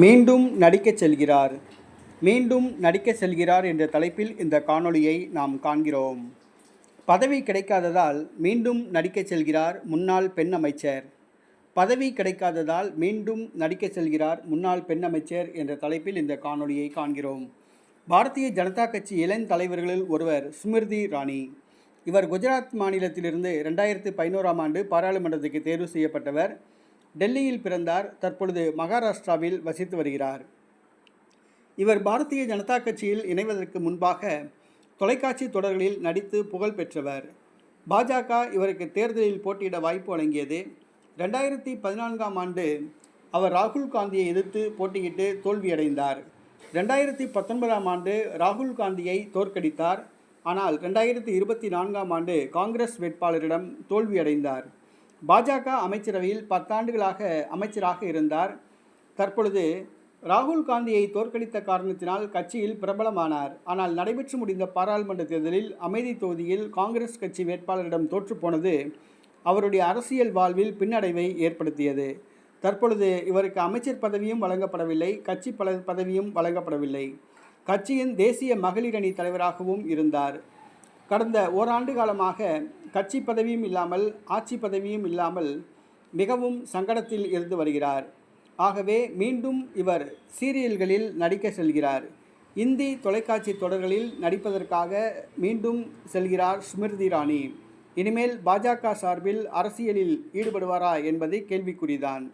மீண்டும் நடிக்கச் செல்கிறார். மீண்டும் நடிக்கச் செல்கிறார் என்ற தலைப்பில் இந்த காணொளியை நாம் காண்கிறோம். பதவி கிடைக்காததால் மீண்டும் நடிக்கச் செல்கிறார் முன்னாள் பெண் அமைச்சர். பதவி கிடைக்காததால் மீண்டும் நடிக்கச் செல்கிறார் முன்னாள் பெண் அமைச்சர் என்ற தலைப்பில் இந்த காணொளியை காண்கிறோம். பாரதிய ஜனதா கட்சி இளம் தலைவர்களில் ஒருவர் ஸ்மிருதி இரானி. இவர் குஜராத் மாநிலத்திலிருந்து 2011ஆம் ஆண்டு பாராளுமன்றத்துக்கு தேர்வு செய்யப்பட்டவர். டெல்லியில் பிறந்தார். தற்பொழுது மகாராஷ்டிராவில் வசித்து வருகிறார். இவர் பாரதிய ஜனதா கட்சியில் இணைவதற்கு முன்பாக தொலைக்காட்சி தொடர்களில் நடித்து புகழ் பெற்றவர். பாஜக இவருக்கு தேர்தலில் போட்டியிட வாய்ப்பு வழங்கியது. 2014ஆம் ஆண்டு அவர் ராகுல் காந்தியை எதிர்த்து போட்டியிட்டு தோல்வியடைந்தார். 2019ஆம் ஆண்டு ராகுல் காந்தியை தோற்கடித்தார். ஆனால் 2024ஆம் ஆண்டு காங்கிரஸ் வேட்பாளரிடம் தோல்வியடைந்தார். பாஜக அமைச்சரவையில் 10 ஆண்டுகளாக அமைச்சராக இருந்தார். தற்பொழுது ராகுல் காந்தியை தோற்கடித்த காரணத்தினால் கட்சியில் பிரபலமானார். ஆனால் நடைபெற்று முடிந்த பாராளுமன்ற தேர்தலில் அமேதி தொகுதியில் காங்கிரஸ் கட்சி வேட்பாளரிடம் தோற்றுப்போனது அவருடைய அரசியல் வாழ்வில் பின்னடைவை ஏற்படுத்தியது. தற்பொழுது இவருக்கு அமைச்சர் பதவியும் வழங்கப்படவில்லை, கட்சி பதவியும் வழங்கப்படவில்லை. கட்சியின் தேசிய மகளிர் அணி தலைவராகவும் இருந்தார். கடந்த ஓராண்டு காலமாக கட்சி பதவியும் இல்லாமல் ஆட்சி பதவியும் இல்லாமல் மிகவும் சங்கடத்தில் இருந்து வருகிறார். ஆகவே மீண்டும் இவர் சீரியல்களில் நடிக்க செல்கிறார். இந்தி தொலைக்காட்சி தொடர்களில் நடிப்பதற்காக மீண்டும் செல்கிறார் ஸ்மிருதி இரானி. இனிமேல் பாஜக சார்பில் அரசியலில் ஈடுபடுவாரா என்பது கேள்விக்குறிதான்.